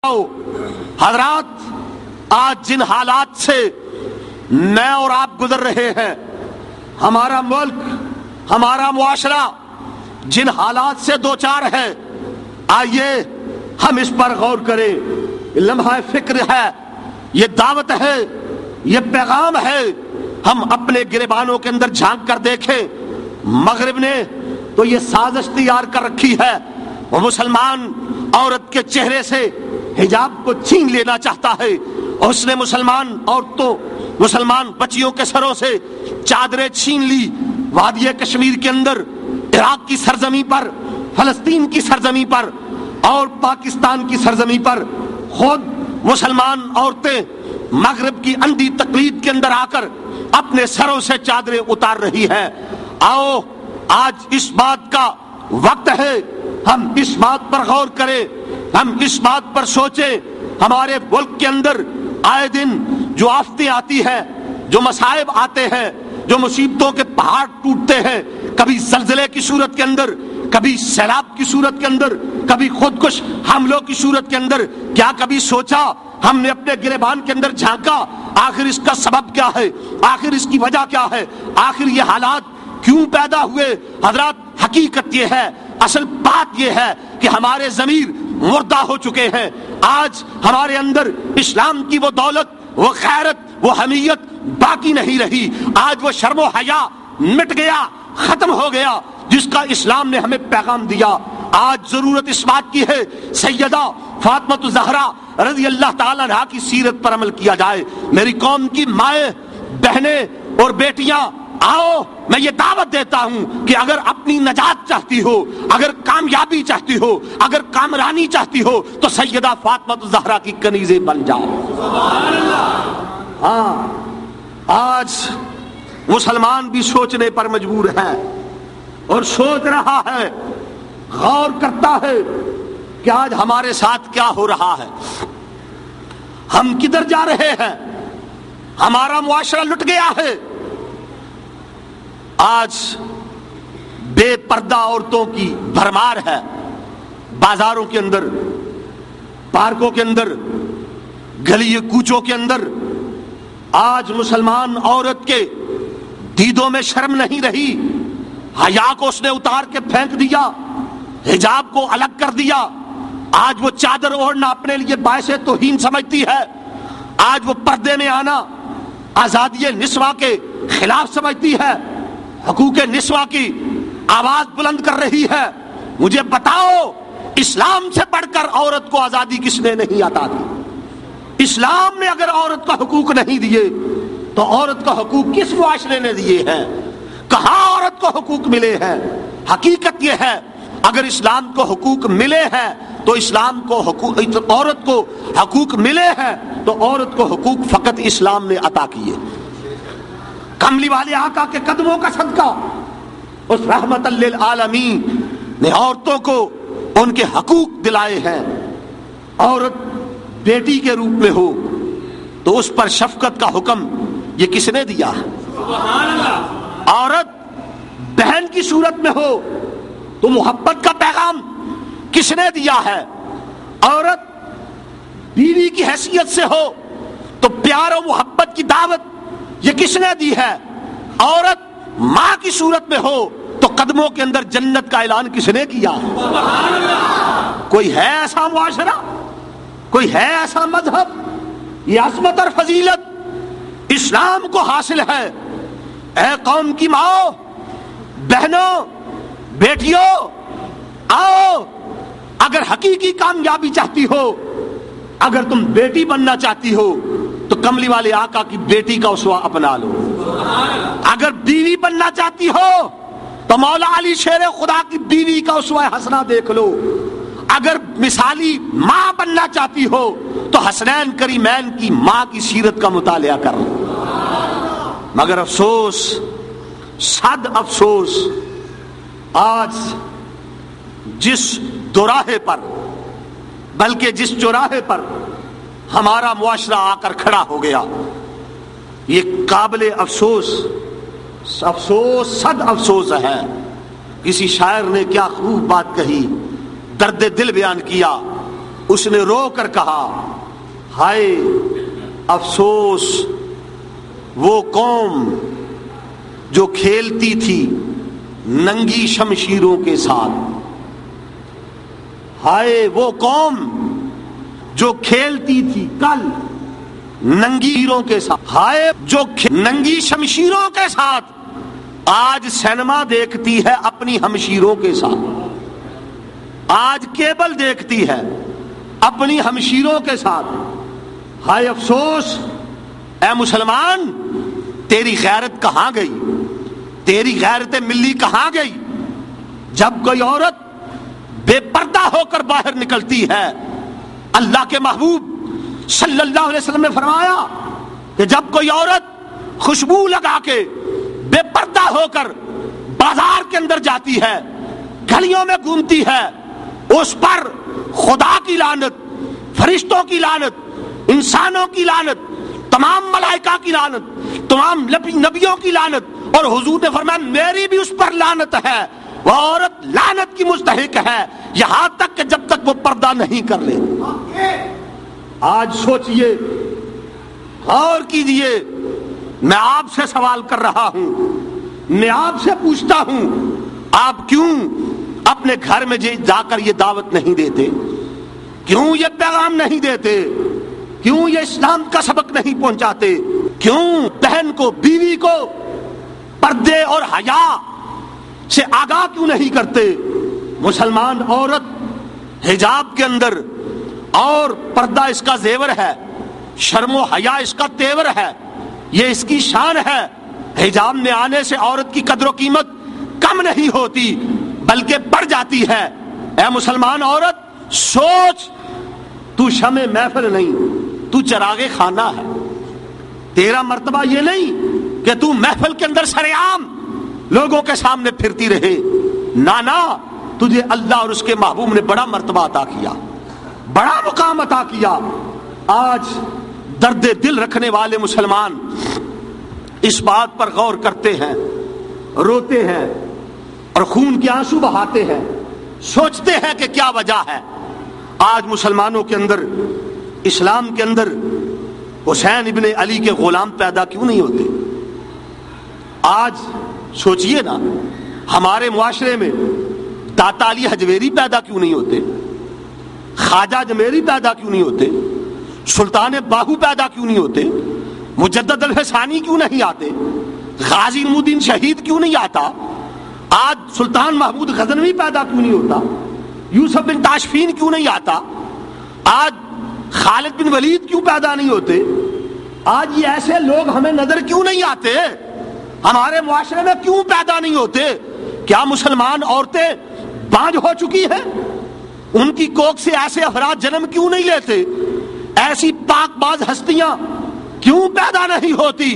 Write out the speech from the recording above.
حضرات، آج جن حالات سے میں اور آپ گزر رہے ہیں، ہمارا ملک، ہمارا معاشرہ جن حالات سے دوچار ہے، آئیے ہم اس پر غور کریں۔ لمحہ فکر ہے، یہ دعوت ہے، یہ پیغام ہے۔ ہم اپنے گریبانوں کے اندر جھانک کر دیکھیں۔ مغرب نے تو یہ سازش تیار کر رکھی ہے، وہ مسلمان عورت کے چہرے سے حجاب کو چھین لینا چاہتا ہے، اور اس نے مسلمان عورتوں، مسلمان بچیوں کے سروں سے چادریں چھین لی۔ وادی کشمیر کے اندر، عراق کی سرزمین پر، فلسطین کی سرزمین پر اور پاکستان کی سرزمین پر خود مسلمان عورتیں مغرب کی اندھی تقلید کے اندر آ کر اپنے سروں سے چادریں اتار رہی ہیں۔ آؤ آج اس بات کا وقت ہے، ہم اس بات پر غور کریں، ہم اس بات پر سوچیں۔ ہمارے ملک کے اندر آئے دن جو آفتیں آتی ہیں، جو مصائب آتے ہیں، جو مصیبتوں کے پہاڑ ٹوٹتے ہیں، کبھی زلزلے کی صورت کے اندر، کبھی سیلاب کی صورت کے اندر، کبھی خودکش حملوں کی صورت کے اندر، کیا کبھی سوچا، ہم نے اپنے گریبان کے اندر جھانکا آخر اس کا سبب کیا ہے، آخر اس کی وجہ کیا ہے، آخر یہ حالات کیوں پیدا ہوئے؟ حضرات، حقیقت یہ ہے، اصل بات یہ ہے کہ ہمارے ضمیر مردہ ہو چکے ہیں۔ آج ہمارے اندر اسلام کی وہ دولت، وہ غیرت، وہ حمیت باقی نہیں رہی۔ آج وہ شرم و حیا مٹ گیا، ختم ہو گیا، جس کا اسلام نے ہمیں پیغام دیا۔ آج ضرورت اس بات کی ہے سیدہ فاطمہ الزہرا رضی اللہ تعالیٰ عنہا کی سیرت پر عمل کیا جائے۔ میری قوم کی مائیں، بہنیں اور بیٹیاں، آؤ میں یہ دعوت دیتا ہوں کہ اگر اپنی نجات چاہتی ہو، اگر کامیابی چاہتی ہو، اگر کامرانی چاہتی ہو، تو سیدہ فاطمہ الزہرا کی کنیزیں بن جاؤ۔ ہاں، آج مسلمان بھی سوچنے پر مجبور ہے اور سوچ رہا ہے، غور کرتا ہے کہ آج ہمارے ساتھ کیا ہو رہا ہے، ہم کدھر جا رہے ہیں، ہمارا معاشرہ لٹ گیا ہے۔ آج بے پردہ عورتوں کی بھرمار ہے، بازاروں کے اندر، پارکوں کے اندر، گلی کوچوں کے اندر۔ آج مسلمان عورت کے دیدوں میں شرم نہیں رہی، حیا کو اس نے اتار کے پھینک دیا، حجاب کو الگ کر دیا۔ آج وہ چادر اوڑھنا اپنے لیے باعث توہین سمجھتی ہے، آج وہ پردے میں آنا آزادی نسواں کے خلاف سمجھتی ہے، حقوق نسواں کی آواز بلند کر رہی ہے۔ مجھے بتاؤ، اسلام سے بڑھ کر عورت کو آزادی کس نے نہیں عطا دی؟ اسلام نے اگر عورت کو حقوق نہیں دیے تو عورت کو حقوق کس معاشرے نے دیے ہیں؟ کہاں عورت کو حقوق ملے ہیں؟ حقیقت یہ ہے، اگر اسلام کو حقوق ملے ہیں تو اسلام کو حقوق، عورت کو حقوق ملے ہیں تو عورت کو حقوق فقط اسلام نے عطا کیے۔ کملی والے آقا کے قدموں کا صدقہ، اس رحمت للعالمین نے عورتوں کو ان کے حقوق دلائے ہیں۔ عورت بیٹی کے روپ میں ہو تو اس پر شفقت کا حکم یہ کس نے دیا ہے؟ عورت بہن کی صورت میں ہو تو محبت کا پیغام کس نے دیا ہے؟ عورت بیوی کی حیثیت سے ہو تو پیار و محبت کی دعوت یہ کس نے دی ہے؟ عورت ماں کی صورت میں ہو تو قدموں کے اندر جنت کا اعلان کس نے کیا ہے؟ کوئی ہے ایسا معاشرہ، کوئی ہے ایسا مذہب؟ یہ عظمت اور فضیلت اسلام کو حاصل ہے۔ اے قوم کی ماؤں، بہنوں، بیٹیوں، آؤ، اگر حقیقی کامیابی چاہتی ہو، اگر تم بیٹی بننا چاہتی ہو تو کملی والے آقا کی بیٹی کا اسوہ اپنا لو۔ اگر بیوی بننا چاہتی ہو تو مولا علی شیر خدا کی بیوی کا اسوہ حسنہ دیکھ لو۔ اگر مثالی ماں بننا چاہتی ہو تو حسنین کریمین کی ماں کی سیرت کا مطالعہ کر لو۔ مگر افسوس، صد افسوس، آج جس دوراہے پر، بلکہ جس چوراہے پر ہمارا معاشرہ آ کر کھڑا ہو گیا، یہ قابل افسوس، افسوس، صد افسوس ہے۔ کسی شاعر نے کیا خوب بات کہی، درد دل بیان کیا اس نے رو کر کہا ہائے افسوس وہ قوم جو کھیلتی تھی ننگی شمشیروں کے ساتھ، ہائے وہ قوم جو کھیلتی تھی کل ننگی شمشیروں کے ساتھ، ہائے جو ننگی شمشیروں کے ساتھ آج سینما دیکھتی ہے اپنی ہمشیروں کے ساتھ، آج کیبل دیکھتی ہے اپنی ہمشیروں کے ساتھ۔ ہائے افسوس اے مسلمان، تیری غیرت کہاں گئی، تیری غیرت ملی کہاں گئی؟ جب کوئی عورت بے پردہ ہو کر باہر نکلتی ہے، اللہ کے محبوب صلی اللہ علیہ وسلم نے فرمایا کہ جب کوئی عورت خوشبو لگا کے بے پردہ ہو کر بازار کے اندر جاتی ہے، گلیوں میں گھومتی ہے، اس پر خدا کی لعنت، فرشتوں کی لعنت، انسانوں کی لعنت، تمام ملائکہ کی لعنت، تمام نبیوں کی لعنت، اور حضور نے فرمایا میری بھی اس پر لعنت ہے، وہ عورت لعنت کی مستحق ہے یہاں تک کہ جب تک وہ پردہ نہیں کر لے۔ آج سوچئے، غور کیجئے، میں آپ سے سوال کر رہا ہوں، میں آپ سے پوچھتا ہوں، آپ کیوں اپنے گھر میں جا کر یہ دعوت نہیں دیتے؟ کیوں یہ پیغام نہیں دیتے؟ کیوں یہ اسلام کا سبق نہیں پہنچاتے؟ کیوں بہن کو، بیوی کو پردے اور حیا سے آگاہ کیوں نہیں کرتے؟ مسلمان عورت حجاب کے اندر، اور پردہ اس کا زیور ہے، شرم و حیا اس کا تیور ہے، یہ اس کی شان ہے۔ حجاب میں آنے سے عورت کی قدر و قیمت کم نہیں ہوتی بلکہ بڑھ جاتی ہے۔ اے مسلمان عورت سوچ، تو شمع محفل نہیں، تو چراغ خانہ ہے۔ تیرا مرتبہ یہ نہیں کہ تو محفل کے اندر سرعام لوگوں کے سامنے پھرتی رہے، نانا، تجھے اللہ اور اس کے محبوب نے بڑا مرتبہ عطا کیا، بڑا مقام عطا کیا۔ آج درد دل رکھنے والے مسلمان اس بات پر غور کرتے ہیں، روتے ہیں اور خون کے آنسو بہاتے ہیں، سوچتے ہیں کہ کیا وجہ ہے۔ آج مسلمانوں کے اندر، اسلام کے اندر حسین ابن علی کے غلام پیدا کیوں نہیں ہوتے؟ آج سوچئے نا، ہمارے معاشرے میں داتا علی حجویری پیدا کیوں نہیں ہوتے؟ خواجہ اجمیری پیدا کیوں نہیں ہوتے؟ سلطان باہو پیدا کیوں نہیں ہوتے؟ مجدد الحسانی کیوں نہیں آتے؟ غازی نعمالدین شہید کیوں نہیں آتا؟ آج سلطان محمود غزنوی پیدا کیوں نہیں ہوتا؟ یوسف بن تاشفین کیوں نہیں آتا؟ آج خالد بن ولید کیوں پیدا نہیں ہوتے؟ آج یہ ایسے لوگ ہمیں نظر کیوں نہیں آتے؟ ہمارے معاشرے میں کیوں پیدا نہیں ہوتے؟ کیا مسلمان عورتیں بانجھ ہو چکی ہیں؟ ان کی کوکھ سے ایسے افراد جنم کیوں نہیں لیتے؟ ایسی پاک باز ہستیاں کیوں پیدا نہیں ہوتی؟